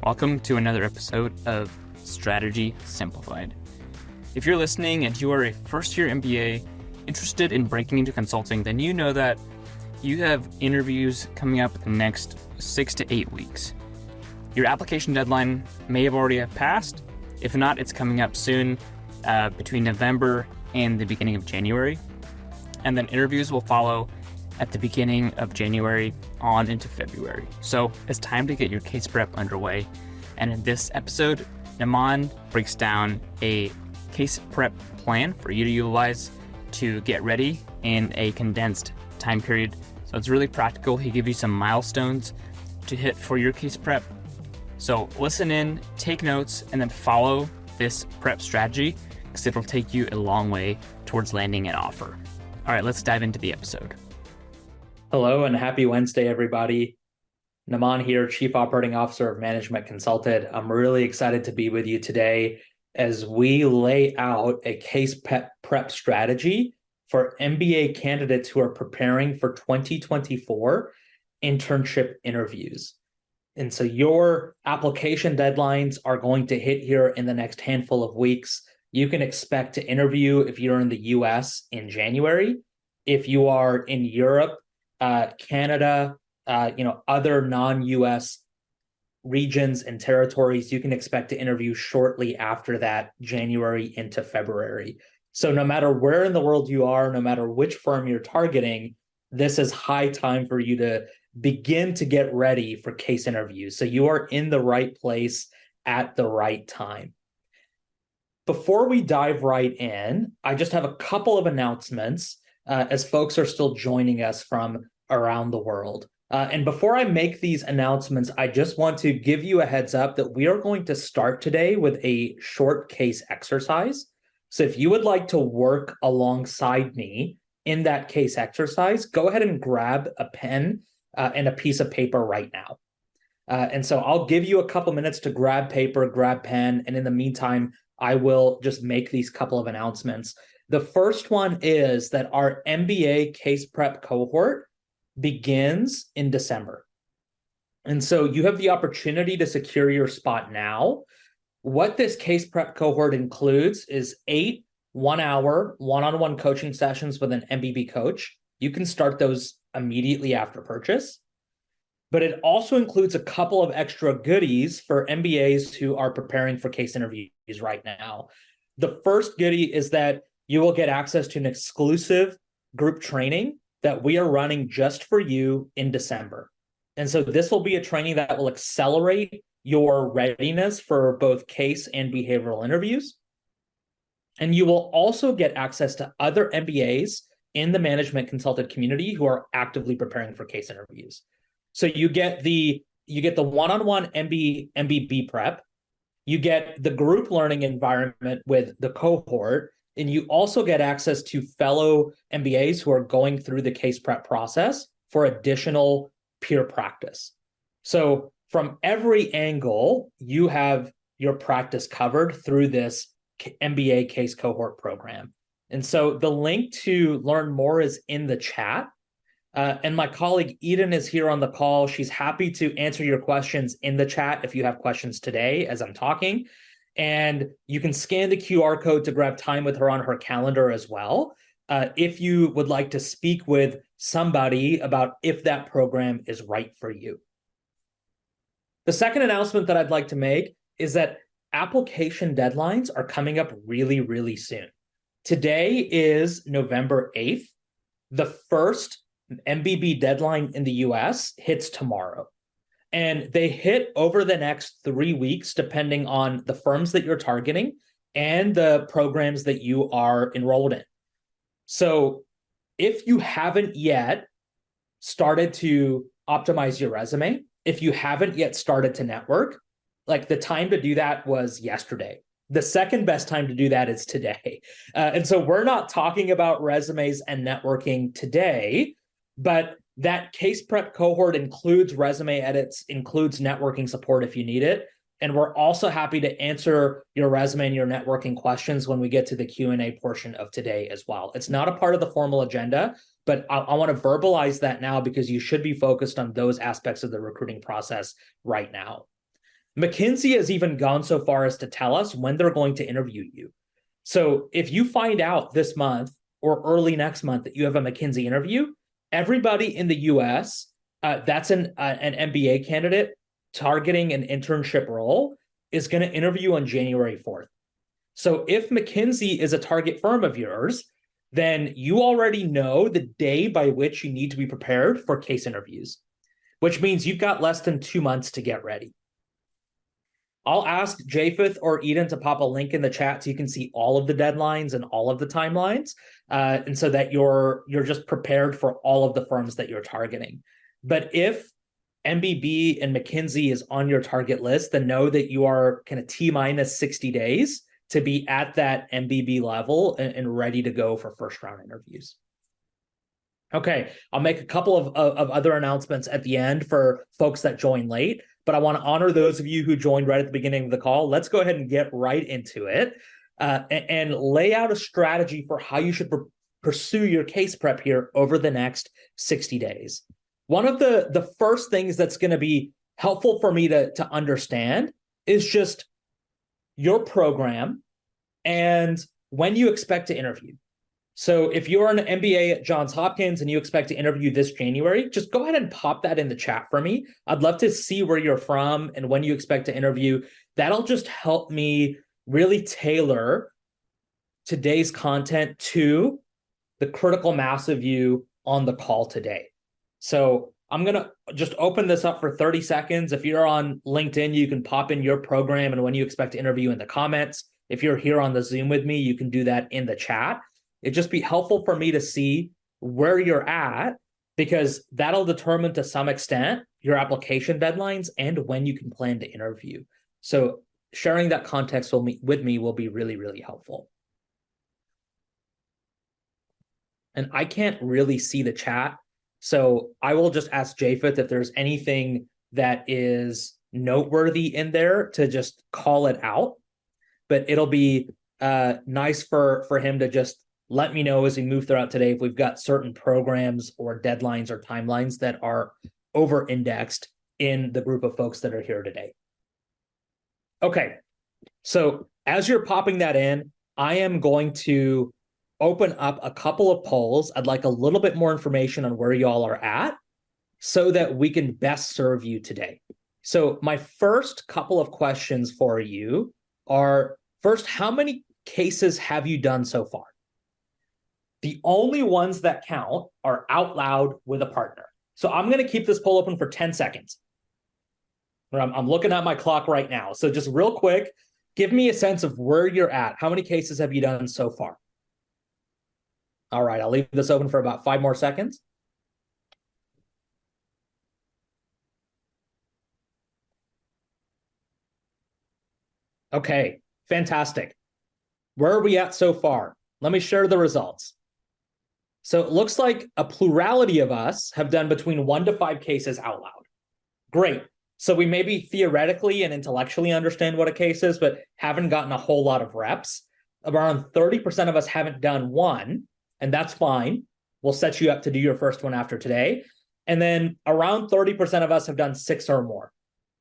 Welcome to another episode of Strategy Simplified. If you're listening and you are a first-year MBA interested in breaking into consulting, then you know that you have interviews coming up in the next 6 to 8 weeks. Your application deadline may have already have passed. If not, it's coming up soon between November and the beginning of January. And then interviews will follow at the beginning of January on into February. So it's time to get your case prep underway. And in this episode, Naman breaks down a case prep plan for you to utilize to get ready in a condensed time period. So it's really practical. He gives you some milestones to hit for your case prep. So listen in, take notes, and then follow this prep strategy because it'll take you a long way towards landing an offer. All right, let's dive into the episode. Hello and happy Wednesday, everybody. Naman here, Chief Operating Officer of Management Consulted. I'm really excited to be with you today as we lay out a case prep strategy for MBA candidates who are preparing for 2024 internship interviews. And so your application deadlines are going to hit here in the next handful of weeks. You can expect to interview if you're in the US in January. If you are in Europe, Canada, other non-US regions and territories, you can expect to interview shortly after that, January into February. So no matter where in the world you are, no matter which firm you're targeting, this is high time for you to begin to get ready for case interviews. So you are in the right place at the right time. Before we dive right in, I just have a couple of announcements as folks are still joining us from around the world. And before I make these announcements, I just want to give you a heads up that we are going to start today with a short case exercise. So if you would like to work alongside me in that case exercise, go ahead and grab a pen and a piece of paper right now. And so I'll give you a couple minutes to grab paper, grab pen, and in the meantime, I will just make these couple of announcements. The first one is that our MBA case prep cohort begins in December. And so you have the opportunity to secure your spot now. What this case prep cohort includes is 8 one-hour one-on-one coaching sessions with an MBB coach. You can start those immediately after purchase. But it also includes a couple of extra goodies for MBAs who are preparing for case interviews right now. The first goodie is that you will get access to an exclusive group training that we are running just for you in December. And so this will be a training that will accelerate your readiness for both case and behavioral interviews. And you will also get access to other MBAs in the management consulted community who are actively preparing for case interviews. So you get the one-on-one MBB prep, you get the group learning environment with the cohort, and you also get access to fellow MBAs who are going through the case prep process for additional peer practice. So from every angle, you have your practice covered through this MBA case cohort program. And so the link to learn more is in the chat. And my colleague Eden is here on the call. She's happy to answer your questions in the chat if you have questions today as I'm talking. And you can scan the QR code to grab time with her on her calendar as well, if you would like to speak with somebody about if that program is right for you. The second announcement that I'd like to make is that application deadlines are coming up really, really soon. Today is November 8th. The first MBB deadline in the US hits tomorrow. And they hit over the next 3 weeks, depending on the firms that you're targeting and the programs that you are enrolled in. So if you haven't yet started to optimize your resume, if you haven't yet started to network, like the time to do that was yesterday. The second best time to do that is today. And so we're not talking about resumes and networking today, but that case prep cohort includes resume edits, includes networking support if you need it. And we're also happy to answer your resume and your networking questions when we get to the Q&A portion of today as well. It's not a part of the formal agenda, but I want to verbalize that now because you should be focused on those aspects of the recruiting process right now. McKinsey has even gone so far as to tell us when they're going to interview you. So if you find out this month or early next month that you have a McKinsey interview, everybody in the US that's an MBA candidate targeting an internship role is going to interview on January 4th. So if McKinsey is a target firm of yours, then you already know the day by which you need to be prepared for case interviews, which means you've got less than 2 months to get ready. I'll ask Japheth or Eden to pop a link in the chat so you can see all of the deadlines and all of the timelines, and so that you're just prepared for all of the firms that you're targeting. But if MBB and McKinsey is on your target list, then know that you are kind of T-minus 60 days to be at that MBB level and ready to go for first round interviews. Okay, I'll make a couple of other announcements at the end for folks that join late, but I want to honor those of you who joined right at the beginning of the call. Let's go ahead and get right into it and lay out a strategy for how you should pursue your case prep here over the next 60 days. One of the first things that's going to be helpful for me to understand is just your program and when you expect to interview. So if you're an MBA at Johns Hopkins and you expect to interview this January, just go ahead and pop that in the chat for me. I'd love to see where you're from and when you expect to interview. That'll just help me really tailor today's content to the critical mass of you on the call today. So I'm going to just open this up for 30 seconds. If you're on LinkedIn, you can pop in your program and when you expect to interview in the comments. If you're here on the Zoom with me, you can do that in the chat. It'd just be helpful for me to see where you're at, because that'll determine to some extent your application deadlines and when you can plan to interview. So sharing that context with me will be really, really helpful. And I can't really see the chat, so I will just ask Japheth if there's anything that is noteworthy in there to just call it out. But it'll be nice for him to just let me know as we move throughout today if we've got certain programs or deadlines or timelines that are over-indexed in the group of folks that are here today. Okay, so as you're popping that in, I am going to open up a couple of polls. I'd like a little bit more information on where y'all are at so that we can best serve you today. So my first couple of questions for you are, first, how many cases have you done so far? The only ones that count are out loud with a partner. So I'm going to keep this poll open for 10 seconds. I'm looking at my clock right now. So just real quick, give me a sense of where you're at. How many cases have you done so far? All right, I'll leave this open for about 5 more seconds. Okay, fantastic. Where are we at so far? Let me share the results. So it looks like a plurality of us have done between 1 to 5 cases out loud. Great. So we maybe theoretically and intellectually understand what a case is, but haven't gotten a whole lot of reps. Around 30% of us haven't done one, and that's fine. We'll set you up to do your first one after today. And then around 30% of us have done 6 or more.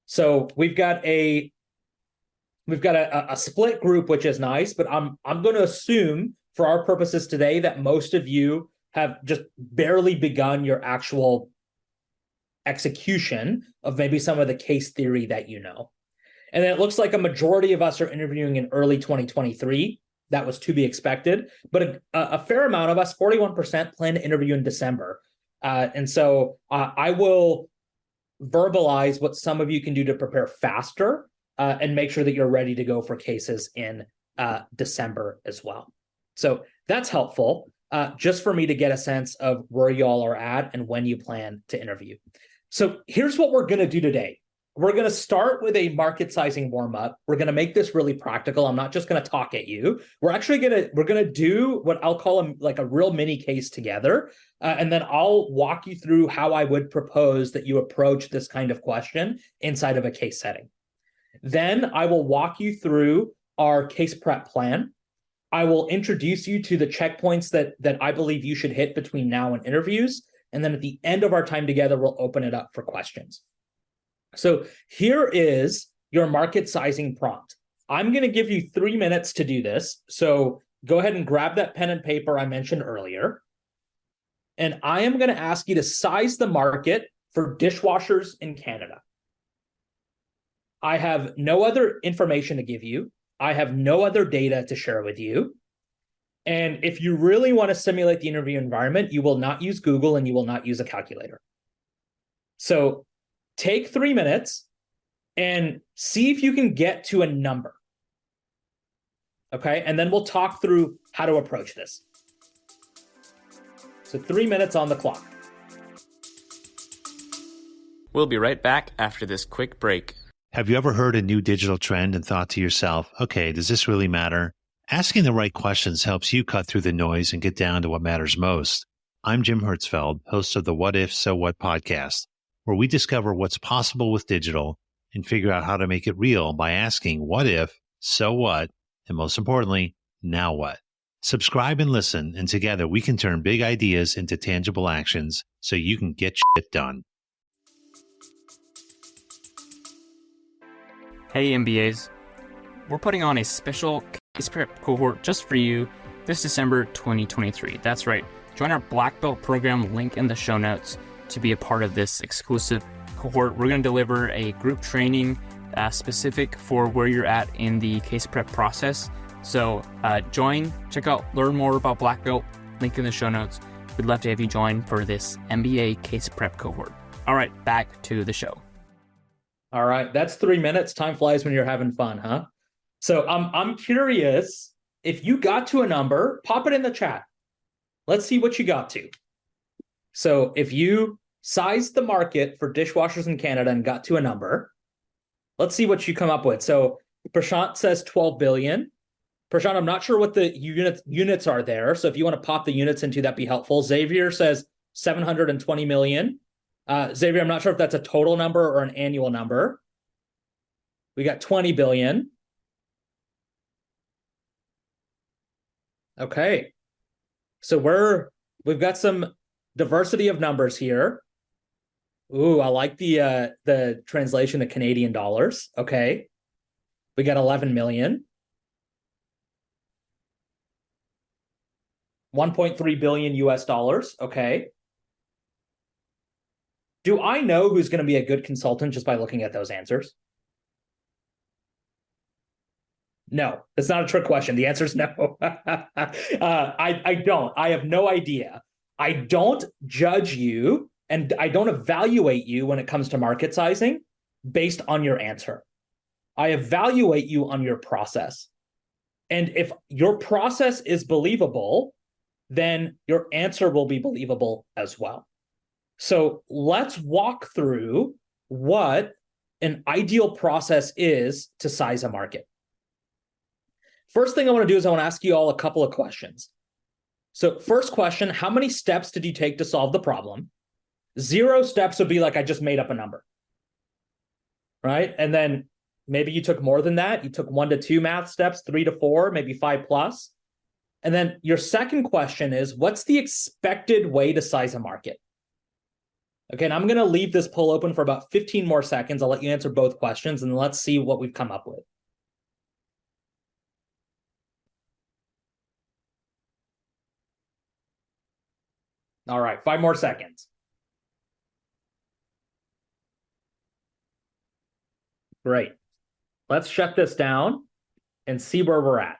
So we've got a split group, which is nice, but I'm going to assume for our purposes today that most of you have just barely begun your actual execution of maybe some of the case theory that you know. And then it looks like a majority of us are interviewing in early 2023. That was to be expected, but a fair amount of us, 41%, plan to interview in December. And so I will verbalize what some of you can do to prepare faster and make sure that you're ready to go for cases in December as well. So that's helpful, just for me to get a sense of where y'all are at and when you plan to interview. So here's what we're going to do today. We're going to start with a market sizing warm-up. We're going to make this really practical. I'm not just going to talk at you. We're going to do what I'll call a real mini case together. And then I'll walk you through how I would propose that you approach this kind of question inside of a case setting. Then I will walk you through our case prep plan. I will introduce you to the checkpoints that I believe you should hit between now and interviews. And then at the end of our time together, we'll open it up for questions. So here is your market sizing prompt. I'm going to give you 3 minutes to do this. So go ahead and grab that pen and paper I mentioned earlier. And I am going to ask you to size the market for dishwashers in Canada. I have no other information to give you. I have no other data to share with you. And if you really want to simulate the interview environment, you will not use Google and you will not use a calculator. So take 3 minutes and see if you can get to a number. Okay, and then we'll talk through how to approach this. So 3 minutes on the clock. We'll be right back after this quick break. Have you ever heard a new digital trend and thought to yourself, okay, does this really matter? Asking the right questions helps you cut through the noise and get down to what matters most. I'm Jim Hertzfeld, host of the What If, So What podcast, where we discover what's possible with digital and figure out how to make it real by asking what if, so what, and most importantly, now what? Subscribe and listen, and together we can turn big ideas into tangible actions so you can get shit done. Hey MBAs, we're putting on a special case prep cohort just for you this December 2023. That's right, join our Black Belt program, link in the show notes, to be a part of this exclusive cohort. We're going to deliver a group training specific for where you're at in the case prep process. So join, check out, learn more about Black Belt, link in the show notes. We'd love to have you join for this MBA case prep cohort. All right, back to the show. All right, that's 3 minutes. Time flies when you're having fun, huh? So I'm curious, if you got to a number, pop it in the chat. Let's see what you got to. So if you sized the market for dishwashers in Canada and got to a number, let's see what you come up with. So Prashant says 12 billion. Prashant, I'm not sure what the units are there. So if you want to pop the units into, that'd be helpful. Xavier says 720 million. Xavier, I'm not sure if that's a total number or an annual number. We got 20 billion. Okay. So we've got some diversity of numbers here. Ooh, I like the translation to Canadian dollars. Okay. We got 11 million. 1.3 billion US dollars. Okay. Do I know who's going to be a good consultant just by looking at those answers? No, it's not a trick question. The answer is no. I don't. I have no idea. I don't judge you and I don't evaluate you when it comes to market sizing based on your answer. I evaluate you on your process. And if your process is believable, then your answer will be believable as well. So let's walk through what an ideal process is to size a market. First thing I want to do is I want to ask you all a couple of questions. So first question, how many steps did you take to solve the problem? 0 steps would be like, I just made up a number, right? And then maybe you took more than that. You took 1 to 2 math steps, 3 to 4, maybe 5 plus. And then your second question is, what's the expected way to size a market? Okay, and I'm going to leave this poll open for about 15 more seconds. I'll let you answer both questions, and let's see what we've come up with. All right, 5 more seconds. Great. Let's shut this down and see where we're at.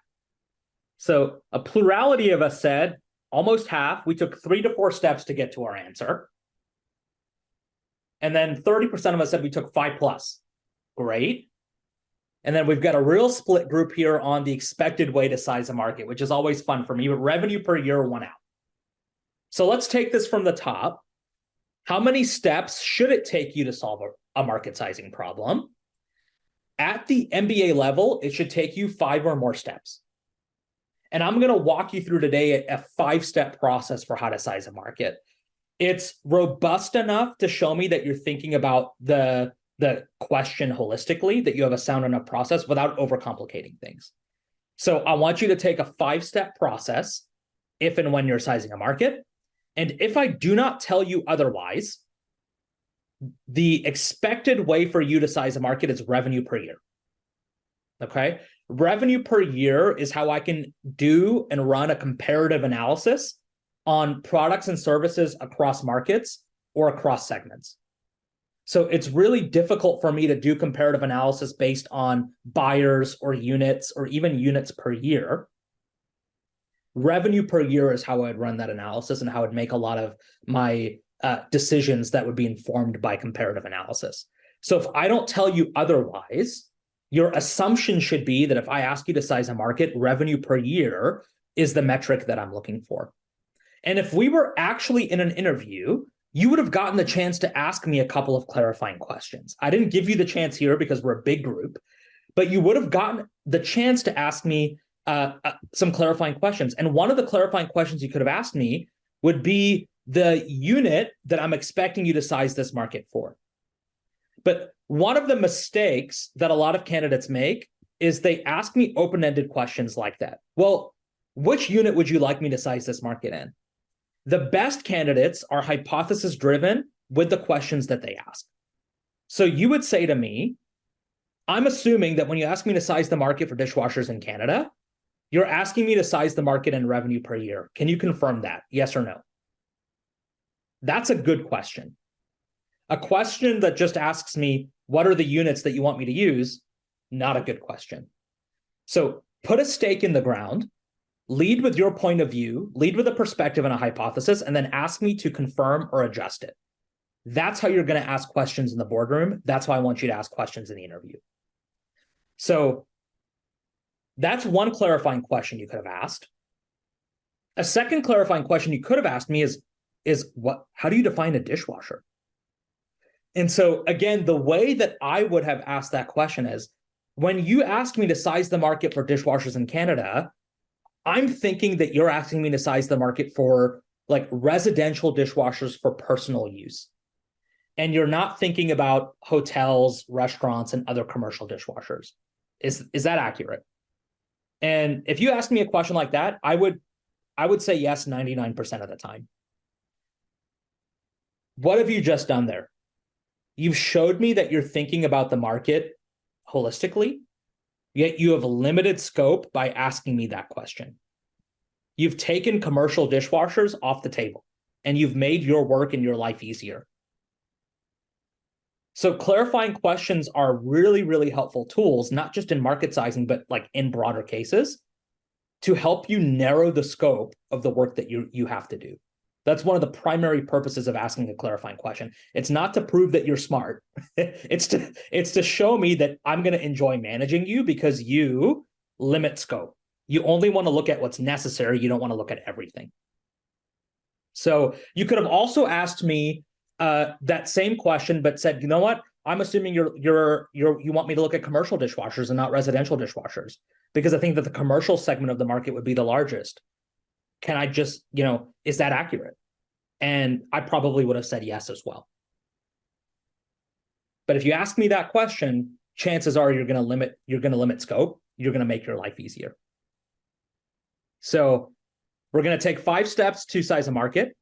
So a plurality of us said, almost half, we took 3 to 4 steps to get to our answer. And then 30% of us said we took 5 plus. Great. And then we've got a real split group here on the expected way to size a market, which is always fun for me, but revenue per year, 1 out. So let's take this from the top. How many steps should it take you to solve a market sizing problem? At the MBA level, it should take you 5 or more steps. And I'm going to walk you through today a 5-step process for how to size a market. It's robust enough to show me that you're thinking about the question holistically, that you have a sound enough process without overcomplicating things. So I want you to take a 5-step process if and when you're sizing a market. And if I do not tell you otherwise, the expected way for you to size a market is revenue per year. Okay. Revenue per year is how I can do and run a comparative analysis on products and services across markets or across segments. So it's really difficult for me to do comparative analysis based on buyers or units or even units per year. Revenue per year is how I'd run that analysis and how I'd make a lot of my decisions that would be informed by comparative analysis. So if I don't tell you otherwise, your assumption should be that if I ask you to size a market, revenue per year is the metric that I'm looking for. And if we were actually in an interview, you would have gotten the chance to ask me a couple of clarifying questions. I didn't give you the chance here because we're a big group, but you would have gotten the chance to ask me some clarifying questions. And one of the clarifying questions you could have asked me would be the unit that I'm expecting you to size this market for. But one of the mistakes that a lot of candidates make is they ask me open-ended questions like that. Well, which unit would you like me to size this market in? The best candidates are hypothesis-driven with the questions that they ask. So you would say to me, I'm assuming that when you ask me to size the market for dishwashers in Canada, you're asking me to size the market in revenue per year. Can you confirm that? Yes or no? That's a good question. A question that just asks me, what are the units that you want me to use? Not a good question. So put a stake in the ground, lead with your point of view, lead with a perspective and a hypothesis, and then ask me to confirm or adjust it. That's how you're going to ask questions in the boardroom. That's how I want you to ask questions in the interview. So that's one clarifying question you could have asked. A second clarifying question you could have asked me is how do you define a dishwasher? And so again, the way that I would have asked that question is, when you ask me to size the market for dishwashers in Canada, I'm thinking that you're asking me to size the market for like residential dishwashers for personal use. And you're not thinking about hotels, restaurants, and other commercial dishwashers. Is that accurate? And if you ask me a question like that, I would say yes 99% of the time. What have you just done there? You've showed me that you're thinking about the market holistically, yet you have limited scope by asking me that question. You've taken commercial dishwashers off the table, and you've made your work and your life easier. So clarifying questions are really, really helpful tools, not just in market sizing, but like in broader cases, to help you narrow the scope of the work that you have to do. That's one of the primary purposes of asking a clarifying question. It's not to prove that you're smart. It's to show me that I'm going to enjoy managing you because you limit scope. You only want to look at what's necessary. You don't want to look at everything. So you could have also asked me that same question, but said, you know what? I'm assuming you want me to look at commercial dishwashers and not residential dishwashers because I think that the commercial segment of the market would be the largest. Can I just, is that accurate? And I probably would have said yes as well. But if you ask me that question, chances are you're going to limit scope. You're going to make your life easier. So we're going to take 5 steps to size a market.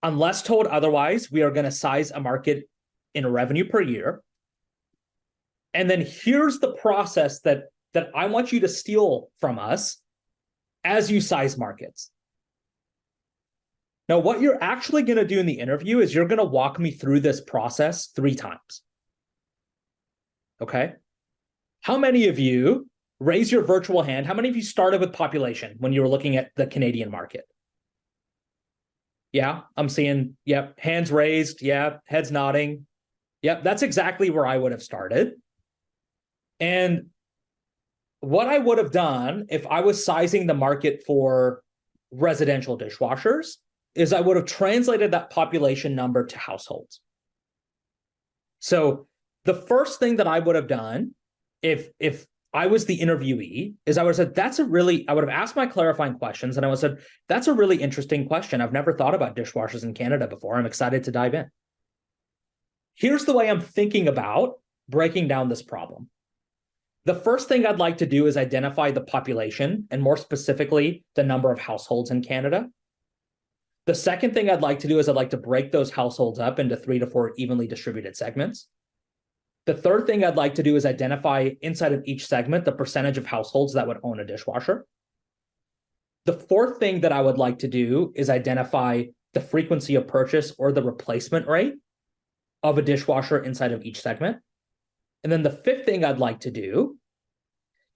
Unless told otherwise, we are going to size a market in revenue per year. And then here's the process that I want you to steal from us as you size markets. Now, what you're actually going to do in the interview is you're going to walk me through this process 3 times. Okay? How many of you, raise your virtual hand, how many of you started with population when you were looking at the Canadian market? Yeah, I'm seeing, yep, hands raised, yeah, heads nodding. Yep, that's exactly where I would have started. And what I would have done if I was sizing the market for residential dishwashers is I would have translated that population number to households. So the first thing that I would have done if I was the interviewee is I would have said, I would have asked my clarifying questions and I would have said, that's a really interesting question. I've never thought about dishwashers in Canada before. I'm excited to dive in. Here's the way I'm thinking about breaking down this problem. The first thing I'd like to do is identify the population and more specifically, the number of households in Canada. The second thing I'd like to do is I'd like to break those households up into 3 to 4 evenly distributed segments. The third thing I'd like to do is identify inside of each segment the percentage of households that would own a dishwasher. The fourth thing that I would like to do is identify the frequency of purchase or the replacement rate of a dishwasher inside of each segment. And then the fifth thing I'd like to do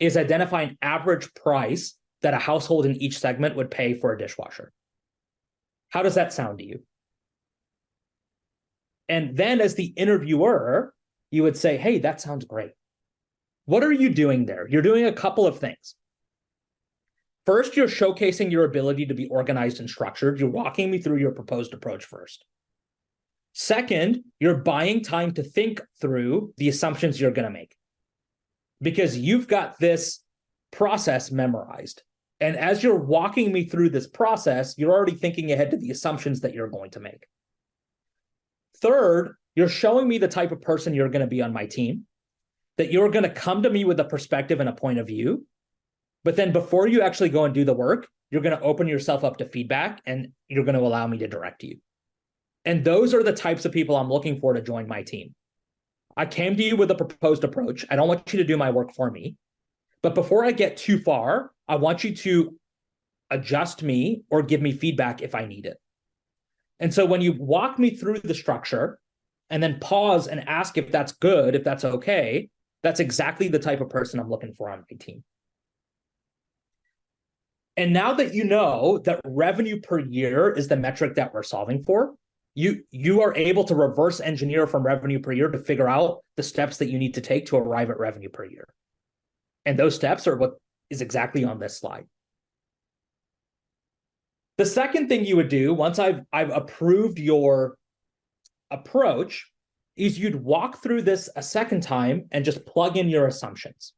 is identify an average price that a household in each segment would pay for a dishwasher. How does that sound to you? And then as the interviewer, you would say, hey, that sounds great. What are you doing there? You're doing a couple of things. First, you're showcasing your ability to be organized and structured. You're walking me through your proposed approach first. Second, you're buying time to think through the assumptions you're going to make because you've got this process memorized. And as you're walking me through this process, you're already thinking ahead to the assumptions that you're going to make. Third, you're showing me the type of person you're going to be on my team, that you're going to come to me with a perspective and a point of view. But then before you actually go and do the work, you're going to open yourself up to feedback and you're going to allow me to direct you. And those are the types of people I'm looking for to join my team. I came to you with a proposed approach. I don't want you to do my work for me. But before I get too far, I want you to adjust me or give me feedback if I need it. And so when you walk me through the structure and then pause and ask if that's good, if that's okay, that's exactly the type of person I'm looking for on my team. And now that you know that revenue per year is the metric that we're solving for, you are able to reverse engineer from revenue per year to figure out the steps that you need to take to arrive at revenue per year. And those steps are what is exactly on this slide. The second thing you would do once I've approved your approach is you'd walk through this a second time and just plug in your assumptions.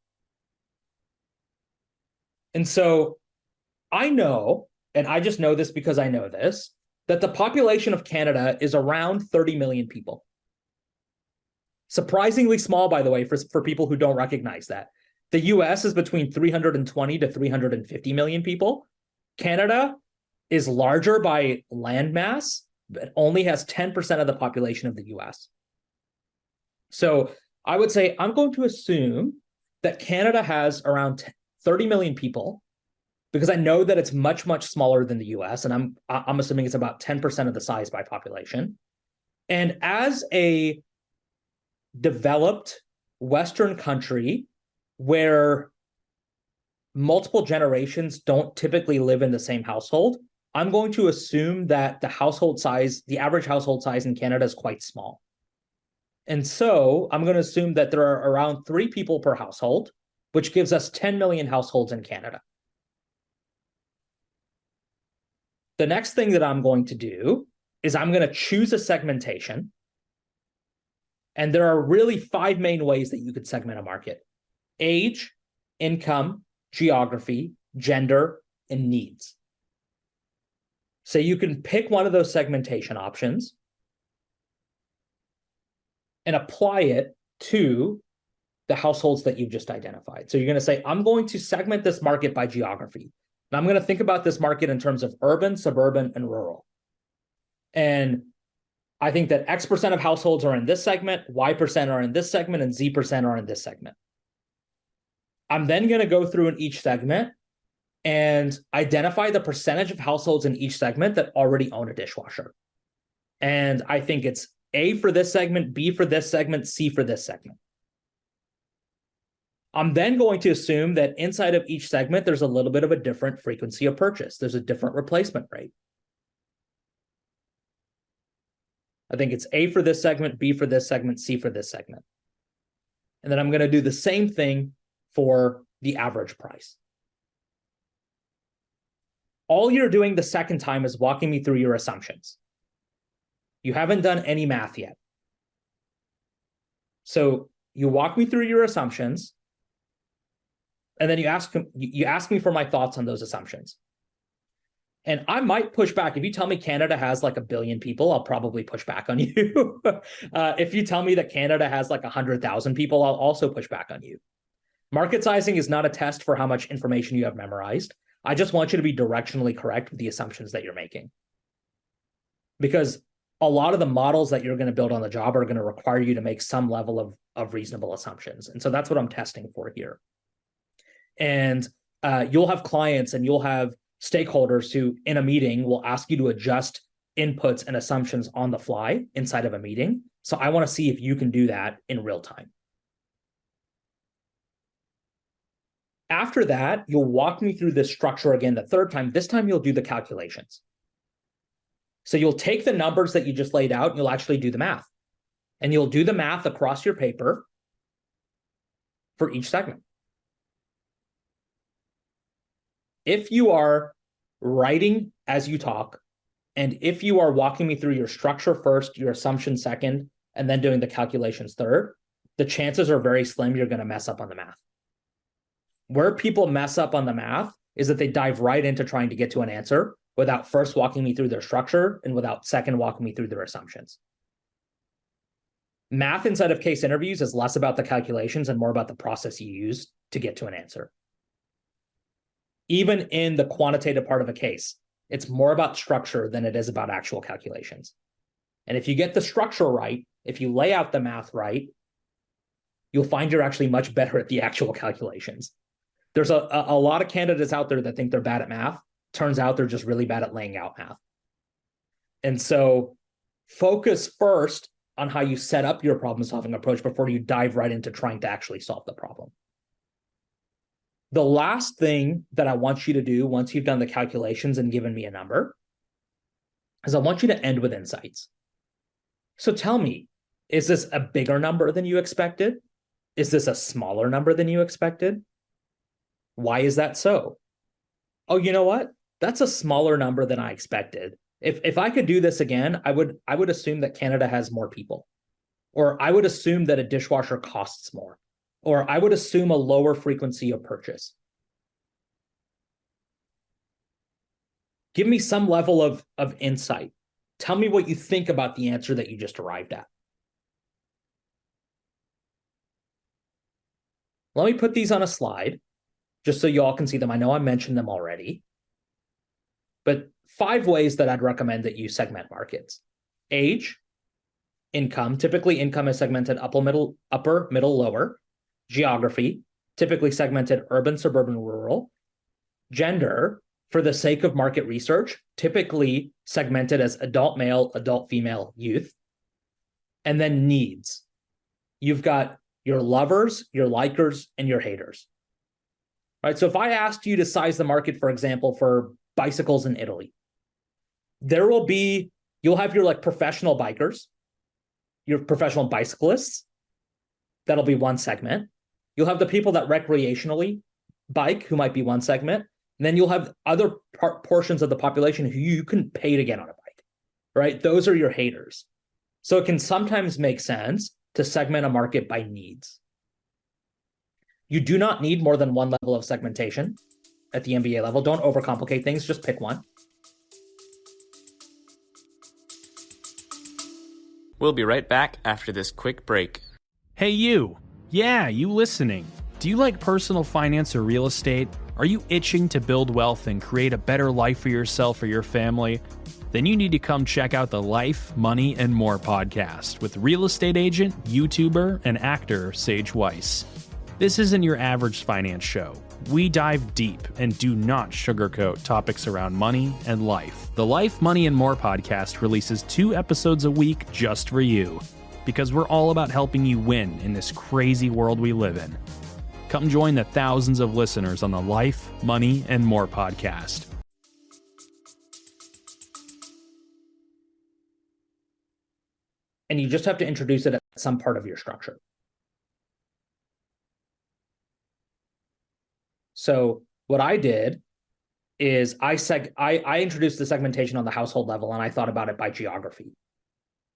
And so I know, and I just know this because I know this, that the population of Canada is around 30 million people. Surprisingly small, by the way, for people who don't recognize that. The US is between 320 to 350 million people. Canada is larger by land mass, but only has 10% of the population of the US. So I would say I'm going to assume that Canada has around 30 million people because I know that it's much, much smaller than the US, and I'm assuming it's about 10% of the size by population. And as a developed Western country where multiple generations don't typically live in the same household, I'm going to assume that the average household size in Canada is quite small. And so I'm going to assume that there are around 3 people per household, which gives us 10 million households in Canada. The next thing that I'm going to do is I'm going to choose a segmentation. And there are really 5 main ways that you could segment a market: age, income, geography, gender, and needs. So you can pick one of those segmentation options and apply it to the households that you've just identified. So you're going to say, I'm going to segment this market by geography. And I'm going to think about this market in terms of urban, suburban, and rural. And I think that X% of households are in this segment, Y% are in this segment, and Z% are in this segment. I'm then going to go through in each segment and identify the percentage of households in each segment that already own a dishwasher. And I think it's A for this segment, B for this segment, C for this segment. I'm then going to assume that inside of each segment, there's a little bit of a different frequency of purchase. There's a different replacement rate. I think it's A for this segment, B for this segment, C for this segment. And then I'm going to do the same thing for the average price. All you're doing the second time is walking me through your assumptions. You haven't done any math yet. So you walk me through your assumptions, and then you ask me for my thoughts on those assumptions. And I might push back. If you tell me Canada has like 1 billion people, I'll probably push back on you. If you tell me that Canada has like 100,000 people, I'll also push back on you. Market sizing is not a test for how much information you have memorized. I just want you to be directionally correct with the assumptions that you're making. because a lot of the models that you're going to build on the job are going to require you to make some level of reasonable assumptions. And so that's what I'm testing for here. And you'll have clients and you'll have stakeholders who in a meeting will ask you to adjust inputs and assumptions on the fly inside of a meeting. So I want to see if you can do that in real time. After that, you'll walk me through this structure again the third time. This time you'll do the calculations. So you'll take the numbers that you just laid out and you'll actually do the math. And you'll do the math across your paper for each segment. If you are writing as you talk, and if you are walking me through your structure first, your assumption second, and then doing the calculations third, the chances are very slim you're going to mess up on the math. Where people mess up on the math is that they dive right into trying to get to an answer without first walking me through their structure and without second walking me through their assumptions. Math inside of case interviews is less about the calculations and more about the process you use to get to an answer. Even in the quantitative part of a case, it's more about structure than it is about actual calculations. And if you get the structure right, if you lay out the math right, you'll find you're actually much better at the actual calculations. There's a lot of candidates out there that think they're bad at math. Turns out they're just really bad at laying out math. And so focus first on how you set up your problem-solving approach before you dive right into trying to actually solve the problem. The last thing that I want you to do once you've done the calculations and given me a number is I want you to end with insights. So tell me, is this a bigger number than you expected? Is this a smaller number than you expected? Why is that so? Oh, you know what? That's a smaller number than I expected. If I could do this again, I would assume that Canada has more people, or I would assume that a dishwasher costs more, or I would assume a lower frequency of purchase. Give me some level of insight. Tell me what you think about the answer that you just arrived at. Let me put these on a slide just so you all can see them. I know I mentioned them already, but 5 ways that I'd recommend that you segment markets. Age, income. Typically, income is segmented upper, middle, lower. Geography, typically segmented urban, suburban, rural. Gender, for the sake of market research, typically segmented as adult male, adult female, youth. And then needs. You've got your lovers, your likers, and your haters. Right? So if I asked you to size the market, for example, for bicycles in Italy, you'll have your professional bikers, your professional bicyclists. That'll be one segment. You'll have the people that recreationally bike, who might be one segment. And then you'll have other portions of the population who you can pay to get on a bike, right? Those are your haters. So it can sometimes make sense to segment a market by needs. You do not need more than one level of segmentation at the MBA level. Don't overcomplicate things, just pick one. We'll be right back after this quick break. Hey, you. Yeah, you listening. Do you like personal finance or real estate? Are you itching to build wealth and create a better life for yourself or your family? Then you need to come check out the Life, Money, and More podcast with real estate agent, YouTuber, and actor Sage Weiss. This isn't your average finance show. We dive deep and do not sugarcoat topics around money and life. The Life, Money, and More podcast releases 2 episodes a week just for you, because we're all about helping you win in this crazy world we live in. Come join the thousands of listeners on the Life, Money, and More podcast. And you just have to introduce it at some part of your structure. So what I did is I introduced the segmentation on the household level, and I thought about it by geography.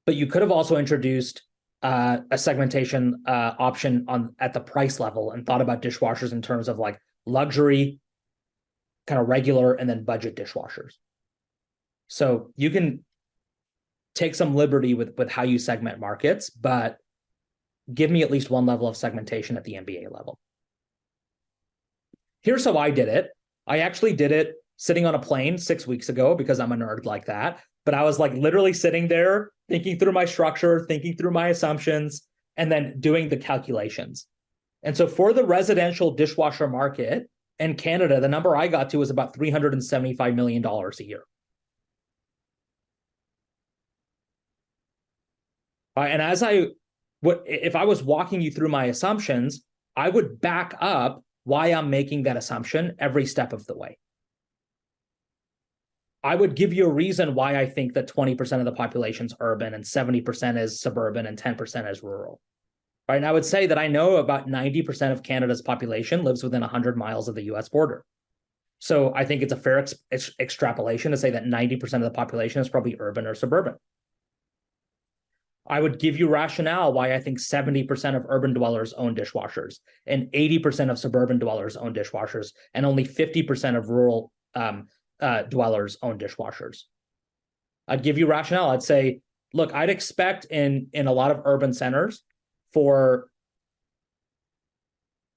But you could have also introduced a segmentation option at the price level and thought about dishwashers in terms of luxury, kind of regular, and then budget dishwashers. So you can take some liberty with how you segment markets, but give me at least one level of segmentation at the MBA level. Here's how I did it. I actually did it sitting on a plane 6 weeks ago because I'm a nerd like that. but I was like literally sitting there thinking through my structure, thinking through my assumptions, and then doing the calculations. And so for the residential dishwasher market in Canada, the number I got to was about $375 million a year. And if I was walking you through my assumptions, I would back up why I'm making that assumption every step of the way. I would give you a reason why I think that 20% of the population is urban and 70% is suburban and 10% is rural. Right? And I would say that I know about 90% of Canada's population lives within 100 miles of the US border. So I think it's a fair extrapolation to say that 90% of the population is probably urban or suburban. I would give you rationale why I think 70% of urban dwellers own dishwashers and 80% of suburban dwellers own dishwashers and only 50% of rural dwellers own dishwashers. I'd give you rationale. I'd say, look, I'd expect in a lot of urban centers for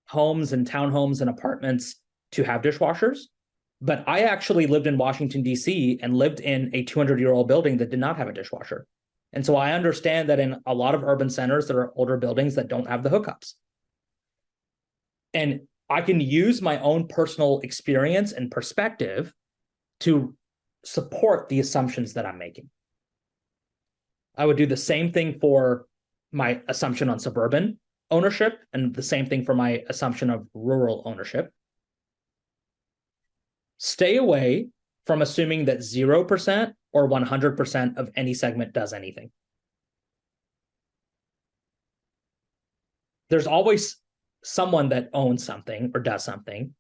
homes and townhomes and apartments to have dishwashers. But I actually lived in Washington, D.C. and lived in a 200-year-old building that did not have a dishwasher. And so I understand that in a lot of urban centers, there are older buildings that don't have the hookups. And I can use my own personal experience and perspective to support the assumptions that I'm making. I would do the same thing for my assumption on suburban ownership and the same thing for my assumption of rural ownership. Stay away from assuming that 0% or 100% of any segment does anything. There's always someone that owns something or does something,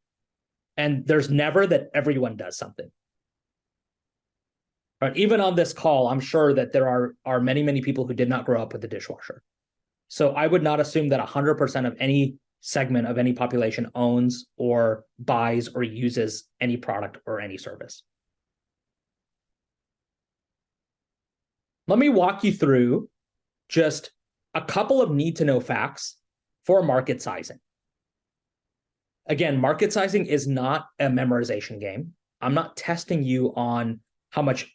and there's never that everyone does something. Right? Even on this call, I'm sure that there are many, many people who did not grow up with a dishwasher. So I would not assume that 100% of any segment of any population owns or buys or uses any product or any service. Let me walk you through just a couple of need-to-know facts for market sizing. Again, market sizing is not a memorization game. I'm not testing you on how much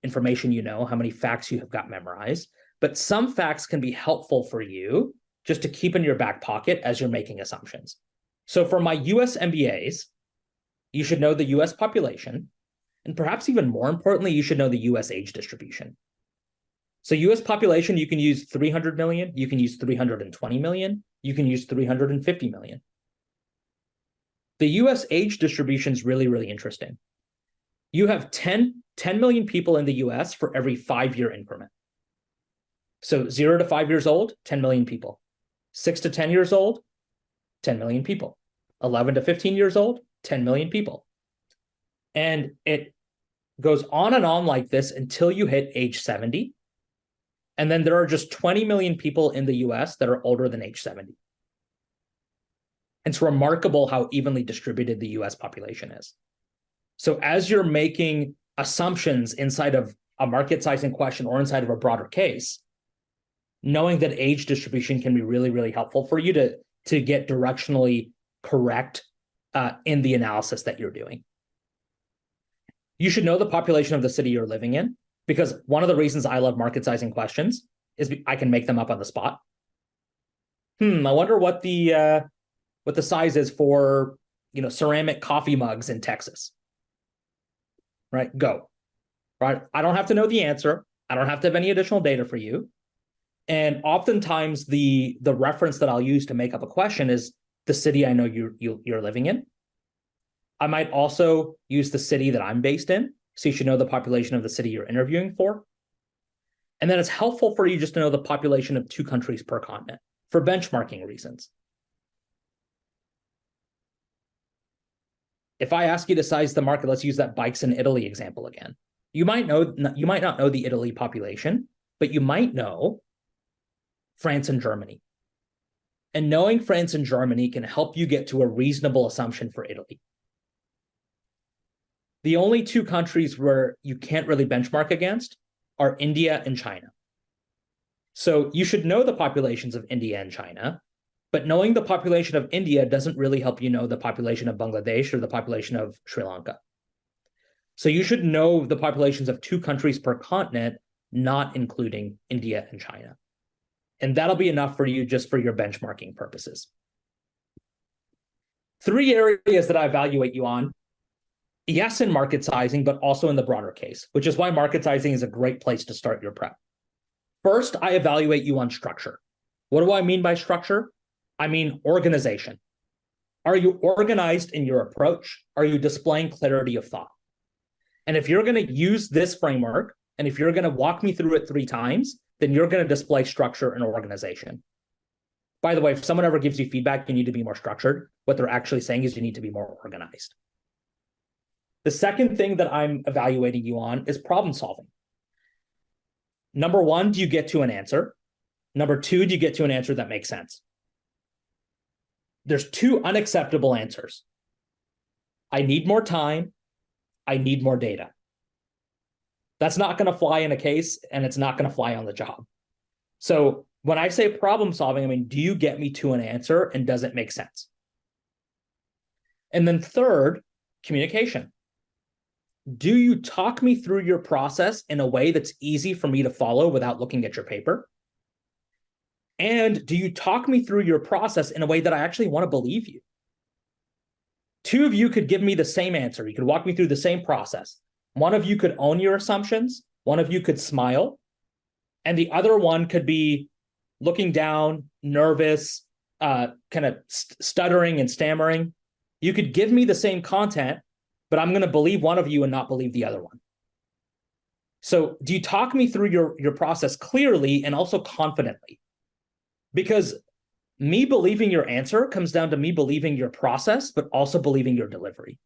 information you know, how many facts you have got memorized, but some facts can be helpful for you just to keep in your back pocket as you're making assumptions. So for my US MBAs, you should know the US population, and perhaps even more importantly, you should know the US age distribution. So US population, you can use 300 million, you can use 320 million, you can use 350 million. The US age distribution is really, really interesting. You have 10 million people in the US for every 5-year increment. So 0 to 5 years old, 10 million people. 6 to 10 years old, 10 million people. 11 to 15 years old, 10 million people. And it goes on and on like this until you hit age 70. And then there are just 20 million people in the US that are older than age 70. It's remarkable how evenly distributed the US population is. So as you're making assumptions inside of a market sizing question or inside of a broader case, knowing that age distribution can be really, really helpful for you to get directionally correct in the analysis that you're doing. You should know the population of the city you're living in, because one of the reasons I love market sizing questions is I can make them up on the spot. I wonder what the size is for ceramic coffee mugs in Texas. Right? Go. Right? I don't have to know the answer. I don't have to have any additional data for you. And oftentimes the reference that I'll use to make up a question is the city I know you're living in. I might also use the city that I'm based in, so you should know the population of the city you're interviewing for. And then it's helpful for you just to know the population of 2 countries per continent for benchmarking reasons. If I ask you to size the market, let's use that bikes in Italy example again. You might not know the Italy population, but you might know France and Germany. And knowing France and Germany can help you get to a reasonable assumption for Italy. The only 2 countries where you can't really benchmark against are India and China. So you should know the populations of India and China, but knowing the population of India doesn't really help you know the population of Bangladesh or the population of Sri Lanka. So you should know the populations of 2 countries per continent, not including India and China. And that'll be enough for you just for your benchmarking purposes. 3 areas that I evaluate you on. Yes, in market sizing, but also in the broader case, which is why market sizing is a great place to start your prep. First, I evaluate you on structure. What do I mean by structure? I mean organization. Are you organized in your approach? Are you displaying clarity of thought? And if you're going to use this framework, and if you're going to walk me through it 3 times, then you're going to display structure and organization. By the way, if someone ever gives you feedback, you need to be more structured. What they're actually saying is you need to be more organized. The second thing that I'm evaluating you on is problem solving. Number 1, do you get to an answer? Number 2, do you get to an answer that makes sense? There's 2 unacceptable answers. I need more time. I need more data. That's not going to fly in a case, and it's not going to fly on the job. So when I say problem solving, I mean, do you get me to an answer, and does it make sense? And then third, communication. Do you talk me through your process in a way that's easy for me to follow without looking at your paper? And do you talk me through your process in a way that I actually want to believe you? 2 of you could give me the same answer. You could walk me through the same process. One of you could own your assumptions. One of you could smile. And the other one could be looking down, nervous, kind of stuttering and stammering. You could give me the same content, but I'm going to believe one of you and not believe the other one. So do you talk me through your process clearly and also confidently? Because me believing your answer comes down to me believing your process, but also believing your delivery.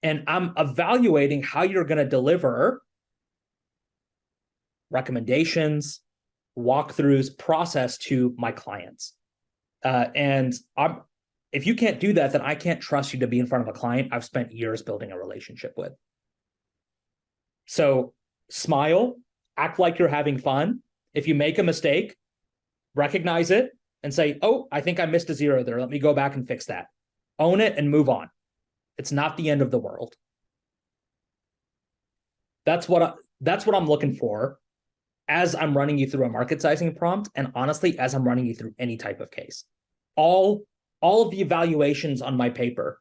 And I'm evaluating how you're going to deliver recommendations, walkthroughs, process to my clients. If you can't do that, then I can't trust you to be in front of a client I've spent years building a relationship with. So smile, act like you're having fun. If you make a mistake, recognize it and say, oh, I think I missed a 0 there. Let me go back and fix that. Own it and move on. It's not the end of the world. That's what I'm looking for as I'm running you through a market sizing prompt, and honestly, as I'm running you through any type of case. All of the evaluations on my paper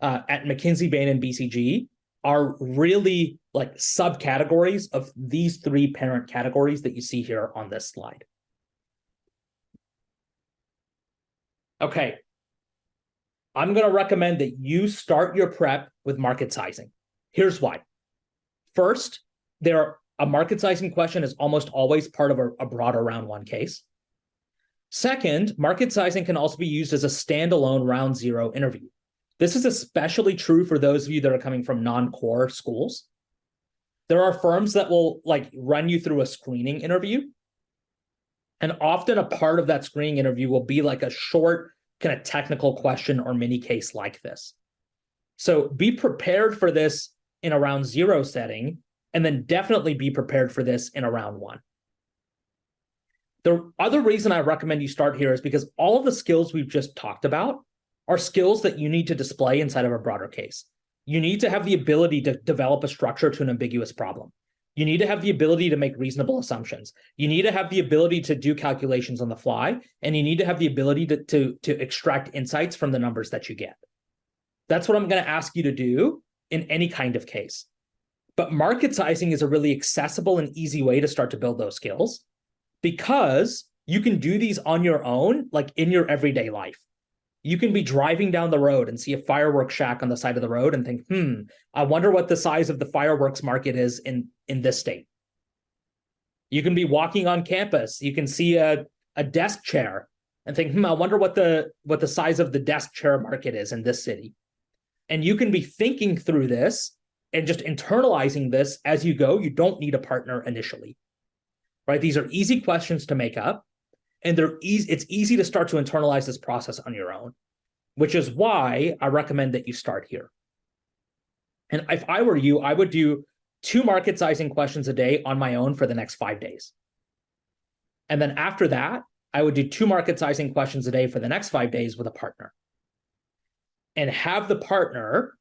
at McKinsey, Bain, and BCG are really like subcategories of these 3 parent categories that you see here on this slide. Okay. I'm going to recommend that you start your prep with market sizing. Here's why. First, a market sizing question is almost always part of a broader round 1 case. Second, market sizing can also be used as a standalone round 0 interview. This is especially true for those of you that are coming from non-core schools. There are firms that will run you through a screening interview. And often a part of that screening interview will be like a short kind of technical question or mini case like this. So be prepared for this in a round 0 setting, and then definitely be prepared for this in a round 1. The other reason I recommend you start here is because all of the skills we've just talked about are skills that you need to display inside of a broader case. You need to have the ability to develop a structure to an ambiguous problem. You need to have the ability to make reasonable assumptions. You need to have the ability to do calculations on the fly, and you need to have the ability to extract insights from the numbers that you get. That's what I'm going to ask you to do in any kind of case. But market sizing is a really accessible and easy way to start to build those skills, because you can do these on your own, like in your everyday life. You can be driving down the road and see a fireworks shack on the side of the road and think, I wonder what the size of the fireworks market is in this state. You can be walking on campus. You can see a desk chair and think, I wonder what the size of the desk chair market is in this city. And you can be thinking through this and just internalizing this as you go. You don't need a partner initially, right? These are easy questions to make up. And it's easy to start to internalize this process on your own, which is why I recommend that you start here. And if I were you, I would do 2 market sizing questions a day on my own for the next 5 days. And then after that, I would do 2 market sizing questions a day for the next 5 days with a partner. And have the partner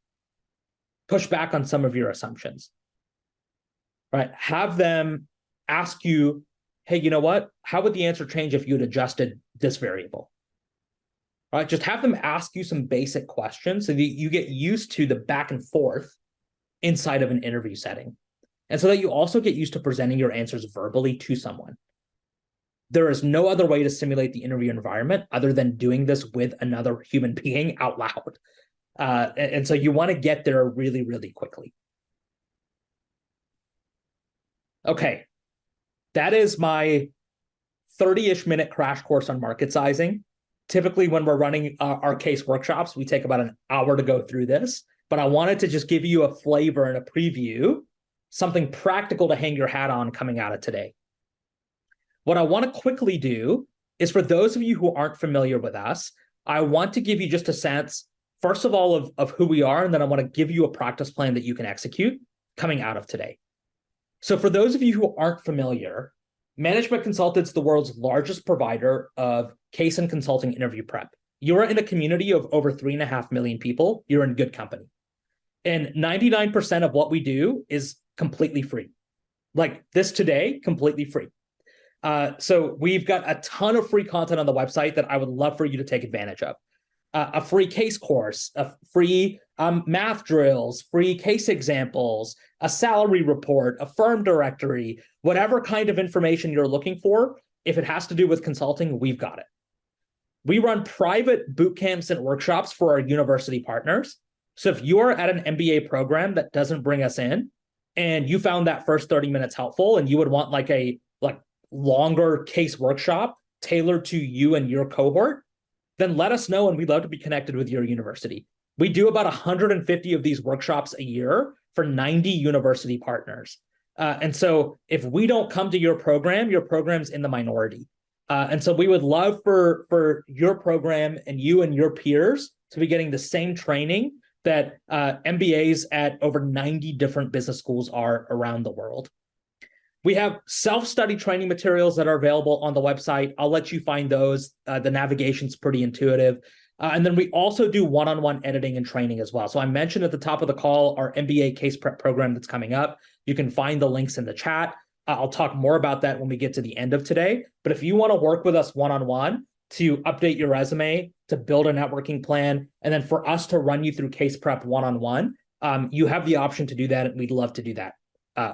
push back on some of your assumptions, right? Have them ask you, hey, you know what? How would the answer change if you had adjusted this variable? Right? Just have them ask you some basic questions so that you get used to the back and forth inside of an interview setting. And so that you also get used to presenting your answers verbally to someone. There is no other way to simulate the interview environment other than doing this with another human being out loud. And so you want to get there really, really quickly. Okay, that is my 30-ish minute crash course on market sizing. Typically, when we're running our case workshops, we take about an hour to go through this. But I wanted to just give you a flavor and a preview, something practical to hang your hat on coming out of today. What I want to quickly do is, for those of you who aren't familiar with us, I want to give you just a sense, first of all, of who we are, and then I want to give you a practice plan that you can execute coming out of today. So for those of you who aren't familiar, Management Consultant's the world's largest provider of case and consulting interview prep. You're in a community of over 3.5 million people. You're in good company. And 99% of what we do is completely free. Like this today, completely free. So we've got a ton of free content on the website that I would love for you to take advantage of. A free case course, a free math drills, free case examples, a salary report, a firm directory, whatever kind of information you're looking for. If it has to do with consulting, we've got it. We run private boot camps and workshops for our university partners. So if you're at an MBA program that doesn't bring us in, and you found that first 30 minutes helpful, and you would want like a longer case workshop tailored to you and your cohort, then let us know, and we'd love to be connected with your university. We do about 150 of these workshops a year for 90 university partners. And so if we don't come to your program's in the minority. And so we would love for your program and your peers to be getting the same training that MBAs at over 90 different business schools are around the world. We have self-study training materials that are available on the website. I'll let you find those. The navigation's pretty intuitive. And then we also do one-on-one editing and training as well. So I mentioned at the top of the call our MBA case prep program that's coming up. You can find the links in the chat. I'll talk more about that when we get to the end of today. But if you want to work with us one-on-one to update your resume, to build a networking plan, and then for us to run you through case prep one-on-one, you have the option to do that, and we'd love to do that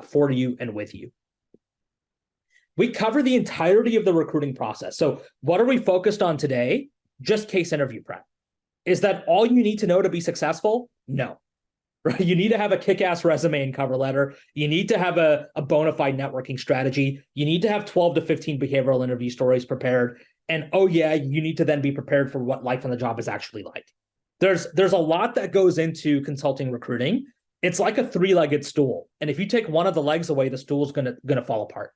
for you and with you. We cover the entirety of the recruiting process. So what are we focused on today? Just case interview prep. Is that all you need to know to be successful? No. Right? You need to have a kick-ass resume and cover letter. You need to have a bona fide networking strategy. You need to have 12 to 15 behavioral interview stories prepared. And oh yeah, you need to then be prepared for what life on the job is actually like. There's a lot that goes into consulting recruiting. It's like a three-legged stool. And if you take one of the legs away, the stool is gonna fall apart.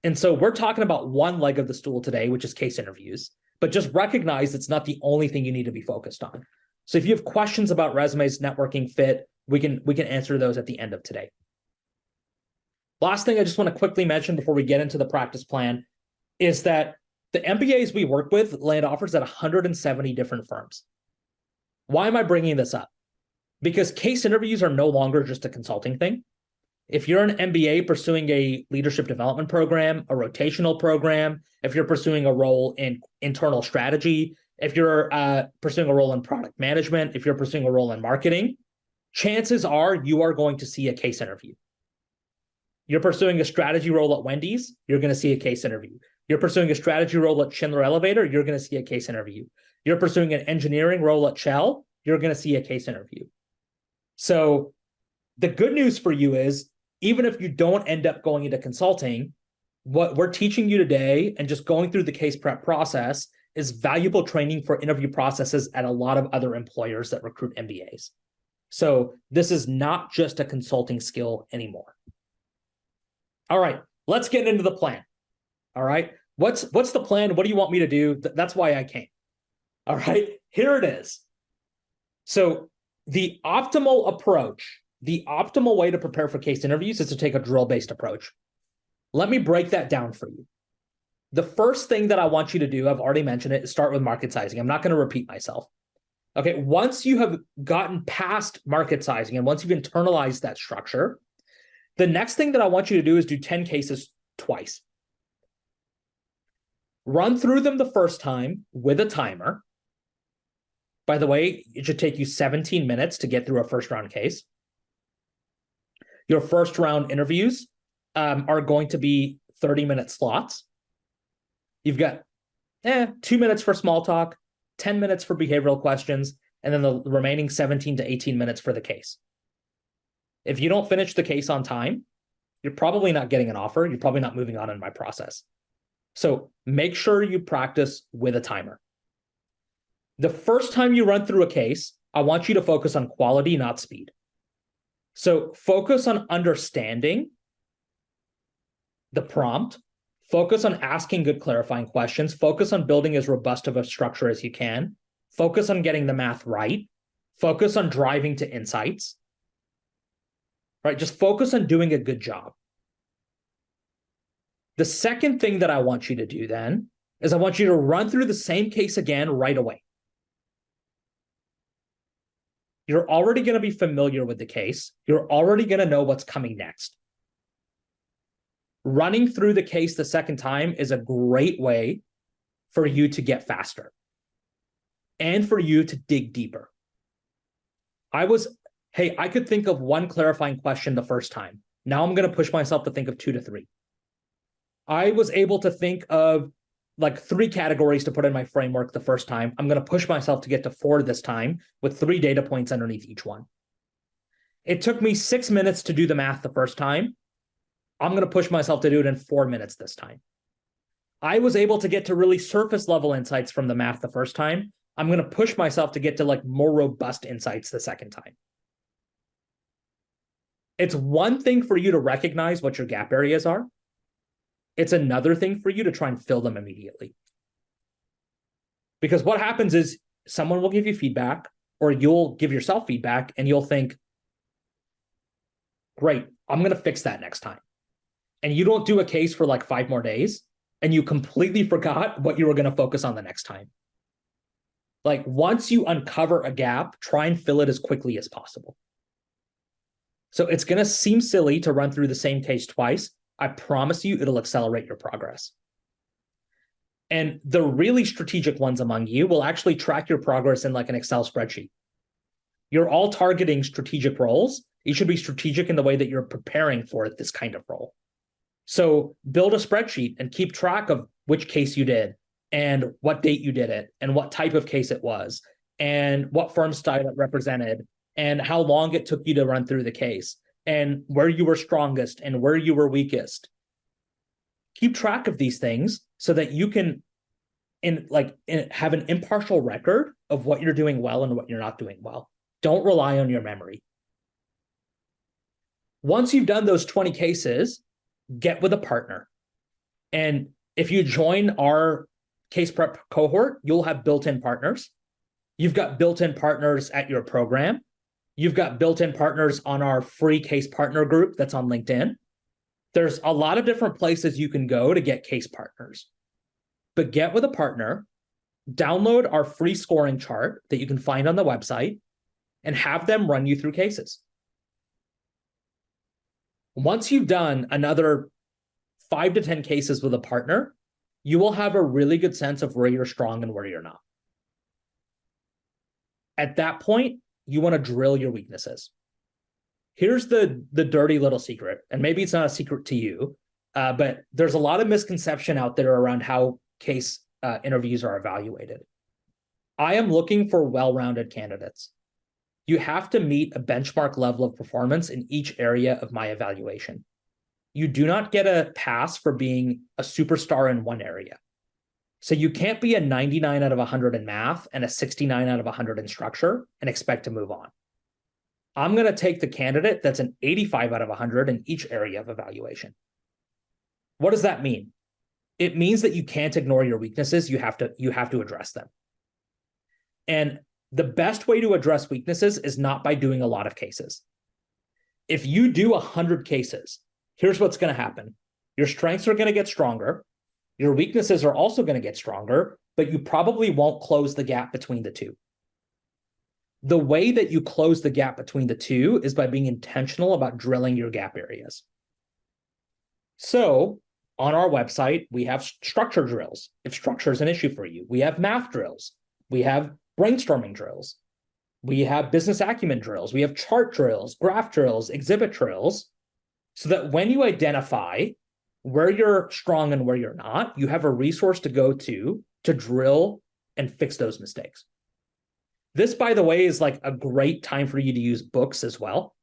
And so we're talking about one leg of the stool today, which is case interviews, but just recognize it's not the only thing you need to be focused on. So if you have questions about resumes, networking, fit, we can answer those at the end of today. Last thing I just want to quickly mention before we get into the practice plan is that the MBAs we work with land offers at 170 different firms. Why am I bringing this up? Because case interviews are no longer just a consulting thing. If you're an MBA pursuing a leadership development program, a rotational program, if you're pursuing a role in internal strategy, if you're pursuing a role in product management, if you're pursuing a role in marketing, chances are you are going to see a case interview. You're pursuing a strategy role at Wendy's, you're going to see a case interview. You're pursuing a strategy role at Schindler Elevator, you're going to see a case interview. You're pursuing an engineering role at Shell, you're going to see a case interview. So the good news for you is, even if you don't end up going into consulting, what we're teaching you today and just going through the case prep process is valuable training for interview processes at a lot of other employers that recruit MBAs. So this is not just a consulting skill anymore. All right, let's get into the plan. All right, what's the plan? What do you want me to do? That's why I came. All right, here it is. So the optimal approach, the optimal way to prepare for case interviews is to take a drill-based approach. Let me break that down for you. The first thing that I want you to do, I've already mentioned it, is start with market sizing. I'm not going to repeat myself. Okay, once you have gotten past market sizing and once you've internalized that structure, the next thing that I want you to do is do 10 cases twice. Run through them the first time with a timer. By the way, it should take you 17 minutes to get through a first round case. Your first round interviews are going to be 30-minute slots. You've got 2 minutes for small talk, 10 minutes for behavioral questions, and then the remaining 17 to 18 minutes for the case. If you don't finish the case on time, you're probably not getting an offer. You're probably not moving on in my process. So make sure you practice with a timer. The first time you run through a case, I want you to focus on quality, not speed. So focus on understanding the prompt, focus on asking good clarifying questions, focus on building as robust of a structure as you can, focus on getting the math right, focus on driving to insights, right? Just focus on doing a good job. The second thing that I want you to do then is I want you to run through the same case again right away. You're already going to be familiar with the case. You're already going to know what's coming next. Running through the case the second time is a great way for you to get faster and for you to dig deeper. I could think of one clarifying question the first time. Now I'm going to push myself to think of 2 to 3. I was able to think of like 3 categories to put in my framework the first time. I'm going to push myself to get to 4 this time with 3 data points underneath each one. It took me 6 minutes to do the math the first time. I'm going to push myself to do it in 4 minutes this time. I was able to get to really surface level insights from the math the first time. I'm going to push myself to get to like more robust insights the second time. It's one thing for you to recognize what your gap areas are. It's another thing for you to try and fill them immediately. Because what happens is someone will give you feedback or you'll give yourself feedback and you'll think, great, I'm going to fix that next time. And you don't do a case for like 5 more days and you completely forgot what you were going to focus on the next time. Like once you uncover a gap, try and fill it as quickly as possible. So it's going to seem silly to run through the same case twice. I promise you it'll accelerate your progress. And the really strategic ones among you will actually track your progress in like an Excel spreadsheet. You're all targeting strategic roles. You should be strategic in the way that you're preparing for this kind of role. So build a spreadsheet and keep track of which case you did and what date you did it and what type of case it was and what firm style it represented and how long it took you to run through the case and where you were strongest and where you were weakest. Keep track of these things so that you can have an impartial record of what you're doing well and what you're not doing well. Don't rely on your memory. Once you've done those 20 cases, get with a partner. And if you join our case prep cohort, you'll have built-in partners. You've got built-in partners at your program. You've got built-in partners on our free case partner group that's on LinkedIn. There's a lot of different places you can go to get case partners. But get with a partner, download our free scoring chart that you can find on the website, and have them run you through cases. Once you've done another 5 to 10 cases with a partner, you will have a really good sense of where you're strong and where you're not. At that point, you want to drill your weaknesses. Here's the dirty little secret, and maybe it's not a secret to you, but there's a lot of misconception out there around how case interviews are evaluated. I am looking for well-rounded candidates. You have to meet a benchmark level of performance in each area of my evaluation. You do not get a pass for being a superstar in one area. So you can't be a 99 out of 100 in math and a 69 out of 100 in structure and expect to move on. I'm going to take the candidate that's an 85 out of 100 in each area of evaluation. What does that mean? It means that you can't ignore your weaknesses. You have to address them. And the best way to address weaknesses is not by doing a lot of cases. If you do 100 cases, here's what's going to happen. Your strengths are going to get stronger. Your weaknesses are also going to get stronger, but you probably won't close the gap between the two. The way that you close the gap between the two is by being intentional about drilling your gap areas. So on our website, we have structure drills. If structure is an issue for you, we have math drills. We have brainstorming drills. We have business acumen drills. We have chart drills, graph drills, exhibit drills, so that when you identify where you're strong and where you're not, you have a resource to go to drill and fix those mistakes. This, by the way, is like a great time for you to use books as well.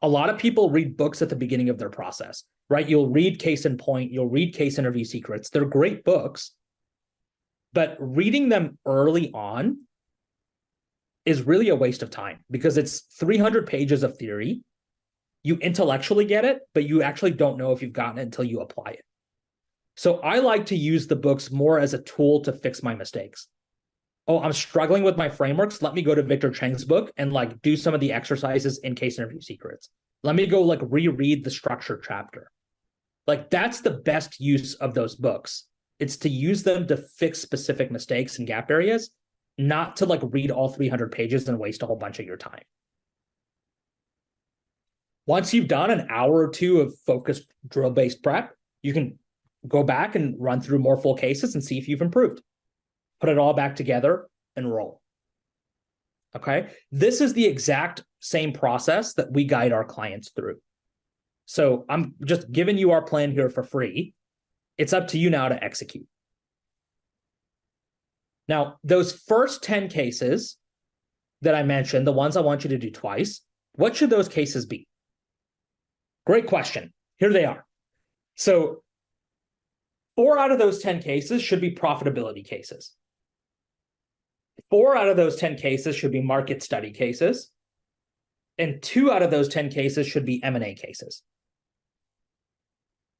A lot of people read books at the beginning of their process, right? You'll read Case in Point, you'll read Case Interview Secrets. They're great books, but reading them early on is really a waste of time because it's 300 pages of theory. You intellectually get it, but you actually don't know if you've gotten it until you apply it. So I like to use the books more as a tool to fix my mistakes. Oh, I'm struggling with my frameworks. Let me go to Victor Cheng's book and like do some of the exercises in Case Interview Secrets. Let me go like reread the structure chapter. Like that's the best use of those books. It's to use them to fix specific mistakes and gap areas, not to like read all 300 pages and waste a whole bunch of your time. Once you've done an hour or two of focused drill-based prep, you can go back and run through more full cases and see if you've improved. Put it all back together and roll. Okay? This is the exact same process that we guide our clients through. So I'm just giving you our plan here for free. It's up to you now to execute. Now, those first 10 cases that I mentioned, the ones I want you to do twice, what should those cases be? Great question. Here they are. So 4 out of those 10 cases should be profitability cases. 4 out of those 10 cases should be market study cases. And 2 out of those 10 cases should be M&A cases.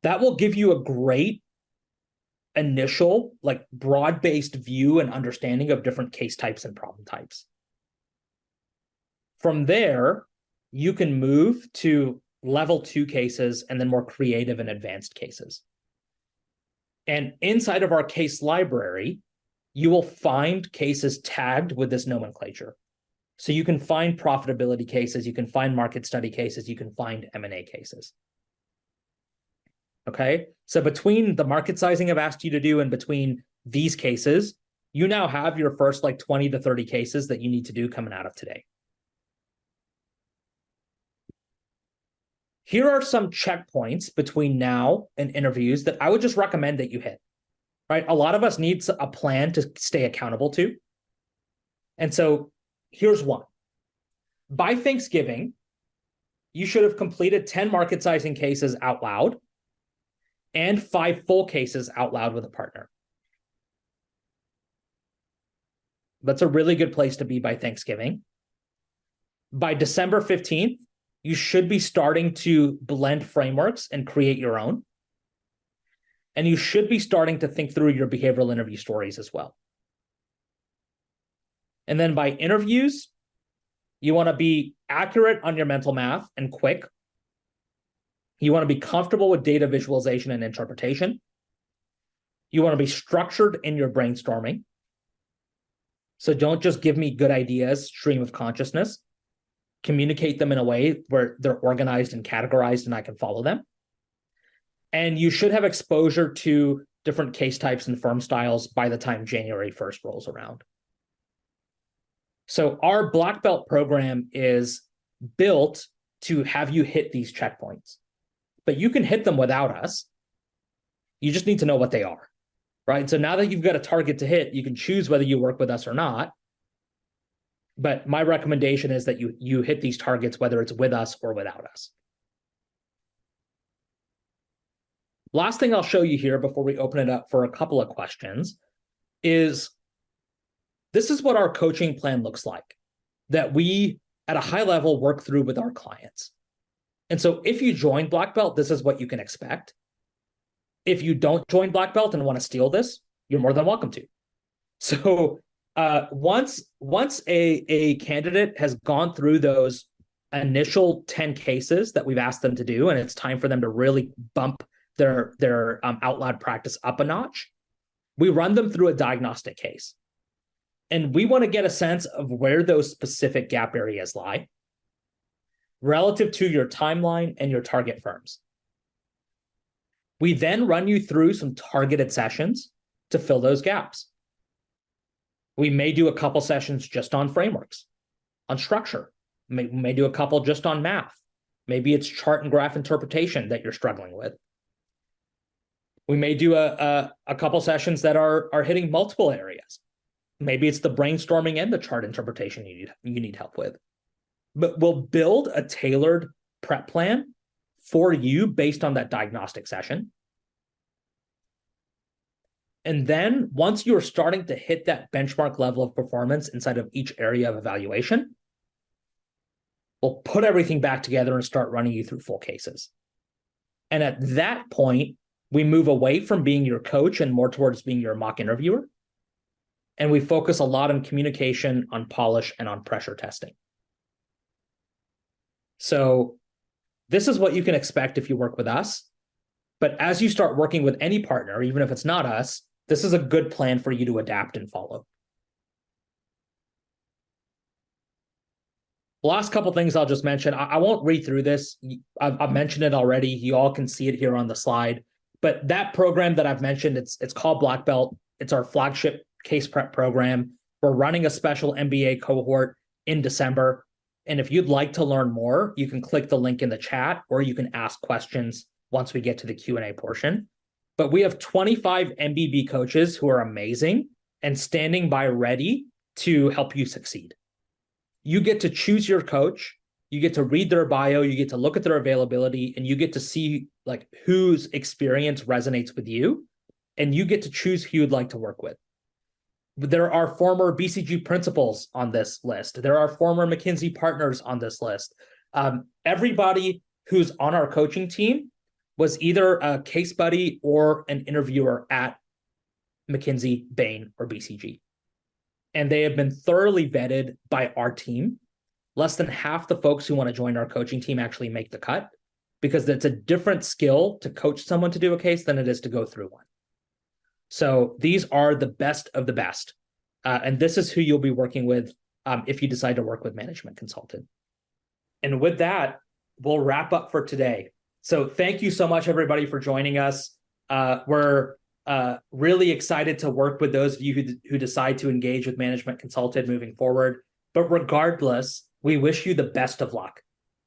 That will give you a great initial, like broad-based view and understanding of different case types and problem types. From there, you can move to level 2 cases and then more creative and advanced cases. And inside of our case library, you will find cases tagged with this nomenclature. So you can find profitability cases, you can find market study cases, you can find M&A cases. Okay, so between the market sizing I've asked you to do and between these cases, you now have your first like 20 to 30 cases that you need to do coming out of today. Here are some checkpoints between now and interviews that I would just recommend that you hit, right? A lot of us need a plan to stay accountable to. And so here's one. By Thanksgiving, you should have completed 10 market sizing cases out loud and 5 full cases out loud with a partner. That's a really good place to be by Thanksgiving. By December 15th, you should be starting to blend frameworks and create your own. And you should be starting to think through your behavioral interview stories as well. And then by interviews, you want to be accurate on your mental math and quick. You want to be comfortable with data visualization and interpretation. You want to be structured in your brainstorming. So don't just give me good ideas, stream of consciousness. Communicate them in a way where they're organized and categorized and I can follow them. And you should have exposure to different case types and firm styles by the time January 1st rolls around. So our Black Belt program is built to have you hit these checkpoints, but you can hit them without us. You just need to know what they are, right? So now that you've got a target to hit, you can choose whether you work with us or not. But my recommendation is that you hit these targets, whether it's with us or without us. Last thing I'll show you here before we open it up for a couple of questions is this is what our coaching plan looks like that we, at a high level, work through with our clients. And so if you join Black Belt, this is what you can expect. If you don't join Black Belt and want to steal this, you're more than welcome to. So once a candidate has gone through those initial 10 cases that we've asked them to do, and it's time for them to really bump their out loud practice up a notch, we run them through a diagnostic case. And we want to get a sense of where those specific gap areas lie relative to your timeline and your target firms. We then run you through some targeted sessions to fill those gaps. We may do a couple sessions just on frameworks, on structure. May do a couple just on math. Maybe it's chart and graph interpretation that you're struggling with. We may do a couple sessions that are hitting multiple areas. Maybe it's the brainstorming and the chart interpretation you need help with. But we'll build a tailored prep plan for you based on that diagnostic session. And then once you're starting to hit that benchmark level of performance inside of each area of evaluation, we'll put everything back together and start running you through full cases. And at that point, we move away from being your coach and more towards being your mock interviewer. And we focus a lot on communication, on polish, and on pressure testing. So this is what you can expect if you work with us. But as you start working with any partner, even if it's not us, this is a good plan for you to adapt and follow. Last couple things I'll just mention. I won't read through this. I've mentioned it already. You all can see it here on the slide. But that program that I've mentioned, it's called Black Belt. It's our flagship case prep program. We're running a special MBA cohort in December. And if you'd like to learn more, you can click the link in the chat, or you can ask questions once we get to the Q&A portion. But we have 25 MBB coaches who are amazing and standing by ready to help you succeed. You get to choose your coach, you get to read their bio, you get to look at their availability, and you get to see like whose experience resonates with you, and you get to choose who you'd like to work with. There are former BCG principals on this list. There are former McKinsey partners on this list. Everybody who's on our coaching team was either a case buddy or an interviewer at McKinsey, Bain, or BCG. And they have been thoroughly vetted by our team. Less than half the folks who want to join our coaching team actually make the cut, because it's a different skill to coach someone to do a case than it is to go through one. So these are the best of the best. And this is who you'll be working with if you decide to work with Management Consulted. And with that, we'll wrap up for today. So thank you so much, everybody, for joining us. We're really excited to work with those of you who decide to engage with Management Consulted moving forward. But regardless, we wish you the best of luck,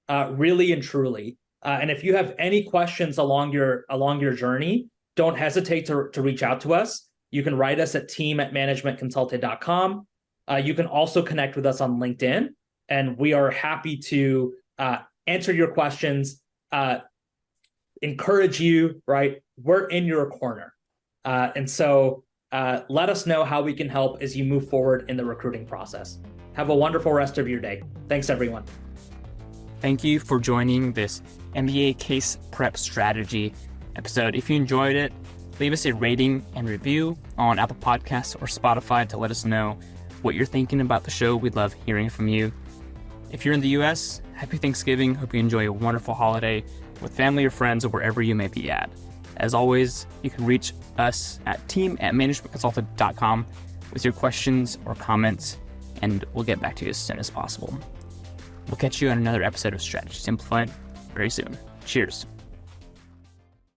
really and truly. And if you have any questions along your journey, don't hesitate to reach out to us. You can write us at team@managementconsulted.com. You can also connect with us on LinkedIn, and we are happy to answer your questions, encourage you, right? We're in your corner. And so let us know how we can help as you move forward in the recruiting process. Have a wonderful rest of your day. Thanks, everyone. Thank you for joining this MBA Case Prep Strategy episode. If you enjoyed it, leave us a rating and review on Apple Podcasts or Spotify to let us know what you're thinking about the show. We'd love hearing from you. If you're in the US, happy Thanksgiving. Hope you enjoy a wonderful holiday with family or friends or wherever you may be at. As always, you can reach us at team@managementconsulted.com with your questions or comments, and we'll get back to you as soon as possible. We'll catch you on another episode of Strategy Simplified very soon. Cheers.